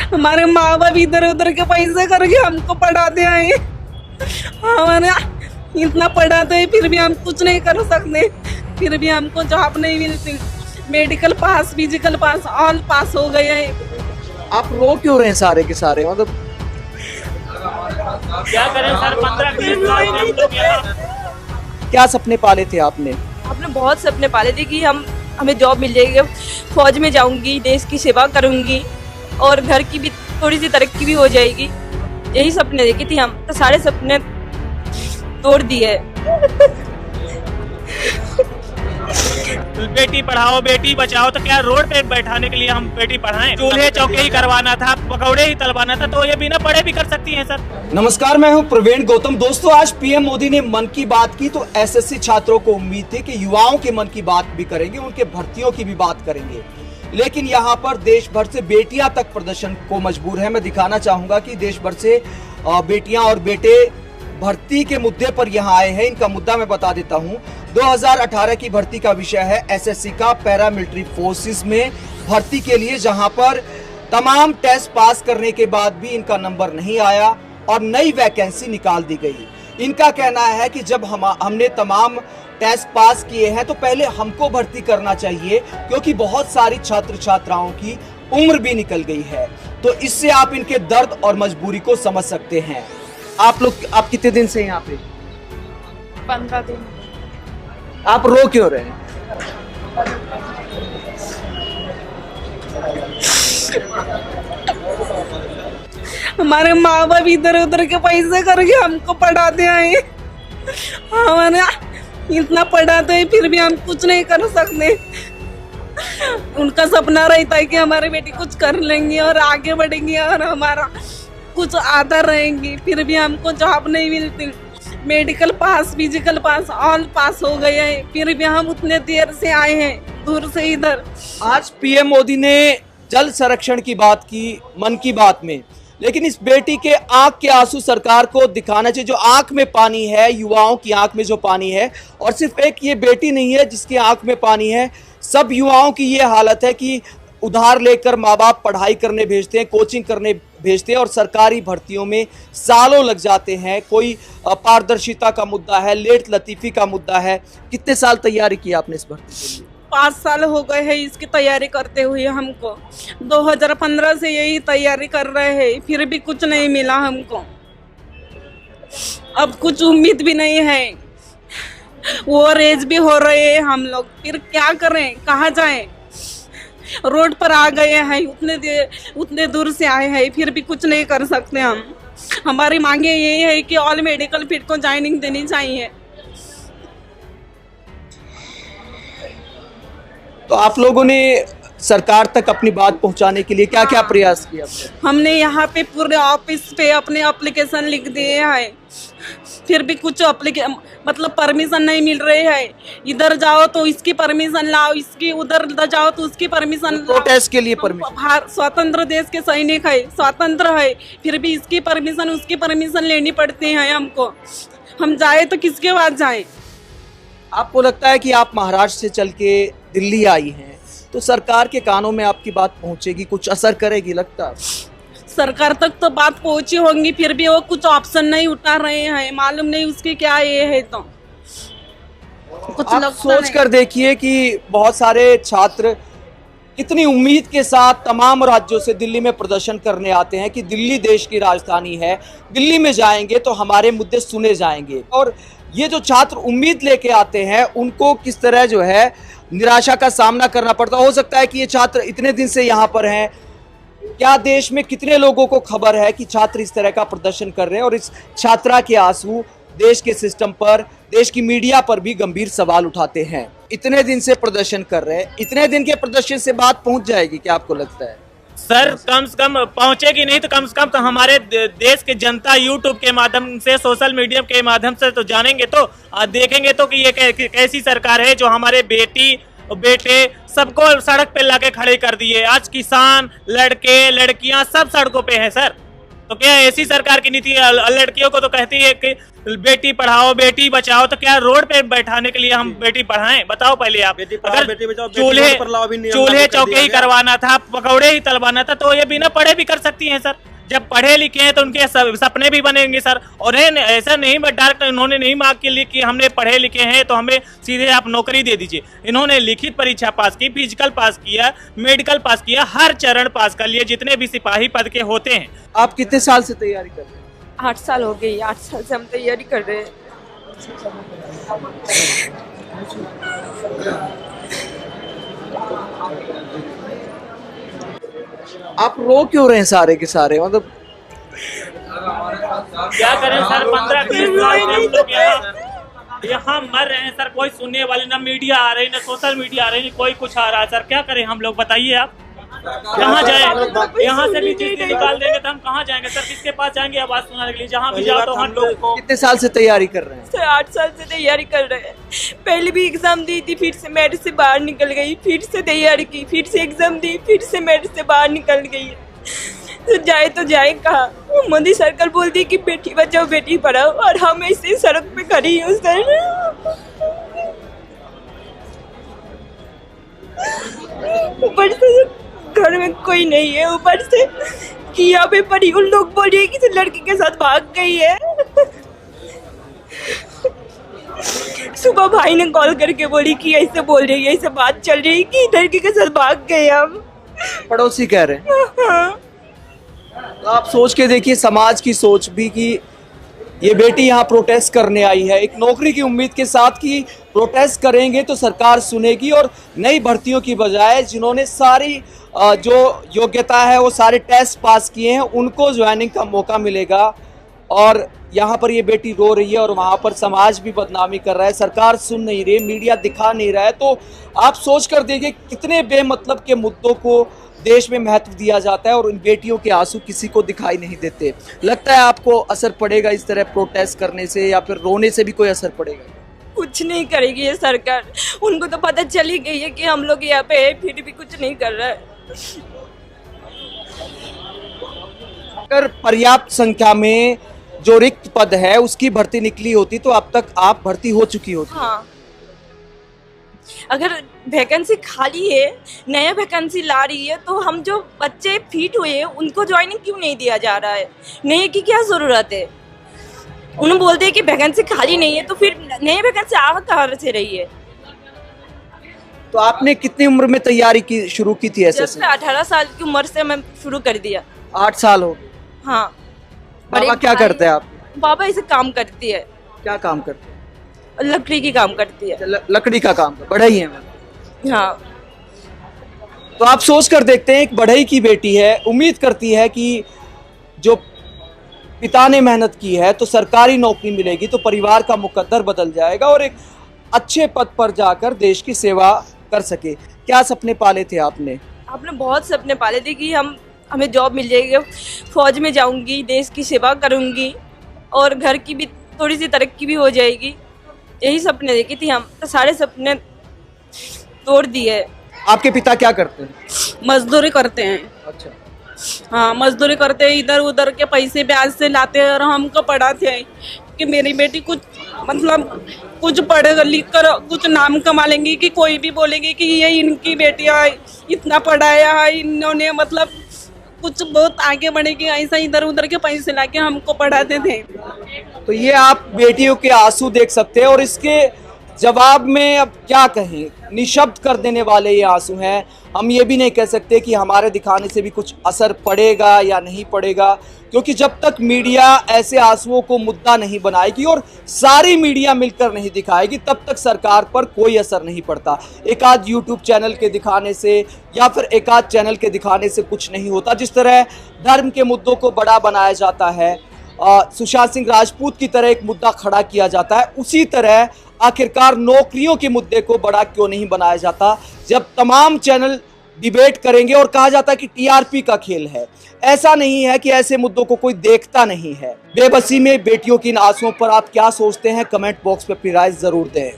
हमारे माँ बाप इधर उधर के पैसे करके हमको पढ़ाते हैं। हमारे इतना पढ़ाते हैं फिर भी हम कुछ नहीं कर सकते, फिर भी हमको जॉब नहीं मिलती। मेडिकल पास, फिजिकल पास, ऑल पास हो गए हैं। आप रो क्यों रहे हैं सारे के सारे? मतलब क्या करें सर, 15-20 साल से हम लोग यहाँ क्या सपने पाले थे आपने? आपने बहुत सपने पाले थे कि हमें जॉब मिल जाएगी, फौज में जाऊंगी, देश की सेवा करूंगी और घर की भी थोड़ी सी तरक्की भी हो जाएगी। यही सपने देखे थे हम, तो सारे सपने तोड़ दिए। बेटी पढ़ाओ बेटी बचाओ, तो क्या रोड पे बैठाने के लिए हम बेटी पढ़ाएं? चूल्हे चौके ही करवाना था, पकौड़े ही तलवाना था, तो ये बिना पढ़े भी कर सकती हैं सर। नमस्कार, मैं हूं प्रवीण गौतम। दोस्तों, आज पीएम मोदी ने मन की बात की तो एसएससी छात्रों को उम्मीद थी कि युवाओं के मन की बात भी करेंगे, उनके भर्तियों की भी बात करेंगे। लेकिन यहाँ पर देश भर से बेटियां तक प्रदर्शन को मजबूर है। मैं दिखाना चाहूंगा कि देश भर से बेटियां और बेटे भर्ती के मुद्दे पर यहाँ आए हैं। इनका मुद्दा मैं बता देता हूँ। 2018 की भर्ती का विषय है एसएससी का पैरामिलिट्री फोर्सेस में भर्ती के लिए, जहां पर तमाम टेस्ट पास करने के बाद भी इनका नंबर नहीं आया और नई वैकेंसी निकाल दी गई। इनका कहना है कि जब हमने तमाम टेस्ट पास किए हैं तो पहले हमको भर्ती करना चाहिए, क्योंकि बहुत सारी छात्र छात्राओं की उम्र भी निकल गई है। तो इससे आप इनके दर्द और मजबूरी को समझ सकते हैं। आप कितने दिन से यहाँ पे? 15 दिन। आप रो क्यों रहे हैं? हमारे माँ बाप इधर उधर के पैसे करके हमको पढ़ाते हैं। हमारे इतना पढ़ाते हैं फिर भी हम कुछ नहीं कर सकते। उनका सपना रहता है कि हमारी बेटी कुछ कर लेंगी और आगे बढ़ेंगी और हमारा कुछ आता रहेंगी, फिर भी हमको जॉब नहीं मिलती। मेडिकल पास, फिजिकल पास, ऑल पास हो गए हैं, फिर भी हम उतने देर से आए हैं, दूर से इधर। आज पीएम मोदी ने जल संरक्षण की बात की मन की बात में, लेकिन इस बेटी के आंख के आंसू सरकार को दिखाना चाहिए। जो आंख में पानी है, युवाओं की आंख में जो पानी है, और सिर्फ एक ये बेटी नहीं है जिसकी आंख में पानी है, सब युवाओं की ये हालत है कि उधार लेकर माँ बाप पढ़ाई करने भेजते हैं, कोचिंग करने भेजते हैं और सरकारी भर्तियों में सालों लग जाते हैं। कोई पारदर्शिता का मुद्दा है, लेट लतीफी का मुद्दा है। कितने साल तैयारी की आपने इस भर्ती के लिए? 5 साल हो गए हैं इसकी तैयारी करते हुए हमको। 2015 से यही तैयारी कर रहे हैं, फिर भी कुछ नहीं मिला हमको। अब कुछ उम्मीद भी नहीं है। वो रेज भी हो रहे हैं हम लोग, फिर क्या करें, कहाँ जाएं? रोड पर आ गए हैं, उतने दूर से आए हैं, फिर भी कुछ नहीं कर सकते हम। हमारी मांगे यही है कि ऑल मेडिकल फील्ड को ज्वाइनिंग देनी चाहिए। तो आप लोगों ने सरकार तक अपनी बात पहुंचाने के लिए क्या क्या प्रयास किया? हमने यहाँ पे पूरे ऑफिस पे अपने एप्लीकेशन लिख दिए हैं, फिर भी कुछ मतलब परमिशन नहीं मिल रही है। इधर जाओ तो इसकी परमिशन लाओ, इसकी उधर जाओ तो उसकी परमिशन लाओ। प्रोटेस्ट के लिए परमिशन? स्वतंत्र देश के सैनिक है, स्वतंत्र है, फिर भी इसकी परमिशन उसकी परमिशन लेनी पड़ती है हमको। हम जाए तो किसके पास जाए? आपको लगता है कि आप महाराष्ट्र से चल के दिल्ली आई हैं, तो सरकार के कानों में आपकी बात पहुंचेगी, कुछ असर करेगी लगता है? सरकार तक तो बात पहुंची होंगी, फिर भी वो कुछ ऑप्शन नहीं उठा रहे हैं। मालूम नहीं उसकी क्या ये है। तो कुछ आप सोच कर देखिए कि बहुत सारे छात्र कितनी उम्मीद के साथ तमाम राज्यों से दिल्ली में प्रदर्शन करने आते हैं कि दिल्ली देश की राजधानी है, दिल्ली में जाएंगे तो हमारे मुद्दे सुने जाएंगे। और ये जो छात्र उम्मीद लेके आते हैं उनको किस तरह जो है निराशा का सामना करना पड़ता। हो सकता है कि ये छात्र इतने दिन से यहाँ पर हैं, क्या देश में कितने लोगों को खबर है कि छात्र इस तरह का प्रदर्शन कर रहे हैं, और इस छात्रा के आंसू देश के सिस्टम पर, देश की मीडिया पर भी गंभीर सवाल उठाते हैं। इतने दिन से प्रदर्शन कर रहे हैं, इतने दिन के प्रदर्शन से बात पहुंच जाएगी क्या आपको लगता है? सर कम से कम पहुंचेगी नहीं तो कम से कम तो हमारे देश के जनता यूट्यूब के माध्यम से, सोशल मीडिया के माध्यम से तो जानेंगे, तो देखेंगे तो कि ये कैसी सरकार है जो हमारे बेटी बेटे सबको सड़क पे लाके खड़े कर दिए। आज किसान, लड़के लड़कियां सब सड़कों पे हैं सर। तो क्या ऐसी सरकार की नीति? लड़कियों को तो कहती है कि बेटी पढ़ाओ बेटी बचाओ, तो क्या रोड पे बैठाने के लिए हम बेटी पढ़ाएं? बताओ पहले आप। अगर बेटी बचाओ, बेटी चूल्हे रोड पर लाओ भी नियम चूल्हे लागू कर चौके दिया ही गया। करवाना था, पकौड़े ही तलवाना था, तो ये बिना पढ़े भी कर सकती हैं सर। जब पढ़े लिखे हैं तो उनके सपने भी बनेंगे सर। और ऐसा नहीं डायरेक्ट इन्होंने नहीं मांग के लिए कि हमने पढ़े लिखे हैं तो हमें सीधे आप नौकरी दे दीजिए। इन्होंने लिखित परीक्षा पास की, फिजिकल पास किया, मेडिकल पास किया, हर चरण पास कर लिए जितने भी सिपाही पद के होते हैं। आप कितने साल से तैयारी कर रहे हैं? 8 साल हो गई, 8 साल से हम तैयारी कर रहे हैं। आप रो क्यों रहे हैं सारे के सारे? मतलब क्या करें सर, 15-20 साल से हम लोग यहाँ मर रहे हैं सर। कोई सुनने वाले, ना मीडिया आ रही, ना सोशल मीडिया आ रही, कोई कुछ आ रहा है सर। क्या करें हम लोग, बताइए आप। कहाँ जाए? यहाँ से भी जिससे निकाल देंगे तो हम कहाँ जाएंगे सर? किसके पास जाएंगे आवाज सुनाने के लिए? जहाँ भी जाओ तो हम लोग को। कितने साल से तैयारी कर रहे हैं? सर 8 साल से तैयारी कर रहे हैं। पहले भी एग्जाम दी थी, फिर से मेरिट से बाहर निकल गई, फिर से तैयारी की, फिर से एग्जाम दी, फिर से मेरिट से बाहर निकल गई। तो जाए कहाँ? मोदी सरकार बोलती है कि बेटी बचाओ बेटी पढ़ाओ, और हम ऐसे सड़क पे खड़ी हूँ सर। ऊपर से घर में कोई नहीं है, ऊपर से कि यहाँ पे पढ़ी, उन लोग बोल रहे हैं कि लड़की के साथ भाग गई है। सुबह भाई ने कॉल करके बोली कि ऐसे बोल रही है, ऐसे बात चल रही है कि लड़की के साथ भाग गए हम। पड़ोसी कह रहे हैं। हाँ। तो आप सोच के देखिए समाज की सोच भी कि ये बेटी यहाँ प्रोटेस्ट करने आई है एक नौकरी की उम्मीद के साथ कि प्रोटेस्ट करेंगे तो सरकार सुनेगी और नई भर्तियों की बजाय जिन्होंने सारी जो योग्यता है वो सारे टेस्ट पास किए हैं उनको ज्वाइनिंग का मौका मिलेगा। और यहाँ पर ये बेटी रो रही है और वहाँ पर समाज भी बदनामी कर रहा है, सरकार सुन नहीं रही, मीडिया दिखा नहीं रहा है। तो आप सोच कर देखिए कितने बेमतलब के मुद्दों को देश में महत्व दिया जाता है और उन बेटियों के आंसू किसी को दिखाई नहीं देते। लगता है आपको असर पड़ेगा इस तरह प्रोटेस्ट करने से या फिर रोने से भी कोई असर पड़ेगा? कुछ नहीं करेगी ये सरकार, उनको तो पता चली गई है कि हम लोग यहाँ पे है, फिर भी कुछ नहीं कर रहा है। अगर पर्याप्त संख्या में जो रिक्त पद है उसकी भर्ती निकली होती तो अब तक आप भर्ती हो चुकी होती। हाँ, अगर वैकेंसी खाली है, नया वैकेंसी ला रही है, तो हम जो बच्चे फिट हुए हैं उनको ज्वाइनिंग क्यों नहीं दिया जा रहा है? नए की क्या जरूरत है? उन्होंने बोलते हैं कि वैकेंसी खाली नहीं है, तो फिर नए वैकेंसी आ कहाँ से रही है? तो आपने कितनी उम्र में तैयारी की शुरू की थी जब एसएससी? से 18 साल की उम्र से मैं शुरू कर दिया। 8 साल हो गए। हाँ। बाबा क्या करते हैं आप? बाबा इसे काम करती है, क्या काम करते हैं? लकड़ी की काम करती है। लकड़ी का काम, बढ़ई है। हाँ। तो आप सोच कर देखते हैं एक बढ़ई की बेटी है, उम्मीद करती है कि जो पिता ने मेहनत की है तो सरकारी नौकरी मिलेगी तो परिवार का मुकद्दर बदल जाएगा और एक अच्छे पद पर जाकर देश की सेवा कर सके। क्या सपने पाले थे आपने? आपने बहुत सपने पाले थे कि हमें जॉब मिल जाएगी, फौज में जाऊंगी, देश की सेवा करूंगी और घर की भी थोड़ी सी तरक्की भी हो जाएगी। यही सपने देखी थी हम, तो सारे सपने तोड़ दिए। आपके पिता क्या करते हैं? मजदूरी करते हैं। अच्छा। हाँ, मजदूरी करते हैं, इधर उधर के पैसे ब्याज से लाते हैं और हमको पढ़ाते हैं कि मेरी बेटी कुछ मतलब कुछ पढ़ लिख कर कुछ नाम कमा लेंगी कि कोई भी बोलेगी कि ये इनकी बेटियां इतना पढ़ाया है इन्होंने, मतलब कुछ बहुत आगे बढ़ेगी। ऐसा इधर उधर के पैसे लाके हमको पढ़ाते थे। तो ये आप बेटियों के आंसू देख सकते हैं और इसके जवाब में अब क्या कहें, निशब्द कर देने वाले ये आंसू हैं। हम ये भी नहीं कह सकते कि हमारे दिखाने से भी कुछ असर पड़ेगा या नहीं पड़ेगा, क्योंकि जब तक मीडिया ऐसे आंसुओं को मुद्दा नहीं बनाएगी और सारी मीडिया मिलकर नहीं दिखाएगी तब तक सरकार पर कोई असर नहीं पड़ता। एक आध यूट्यूब चैनल के दिखाने से या फिर एक आध चैनल के दिखाने से कुछ नहीं होता। जिस तरह धर्म के मुद्दों को बड़ा बनाया जाता है, सुशांत सिंह राजपूत की तरह एक मुद्दा खड़ा किया जाता है, उसी तरह आखिरकार नौकरियों के मुद्दे को बड़ा क्यों नहीं बनाया जाता? जब तमाम चैनल डिबेट करेंगे और कहा जाता है कि टीआरपी का खेल है, ऐसा नहीं है कि ऐसे मुद्दों को कोई देखता नहीं है। बेबसी में बेटियों की इन आंसुओं पर आप क्या सोचते हैं? कमेंट बॉक्स में अपनी राय जरूर दें।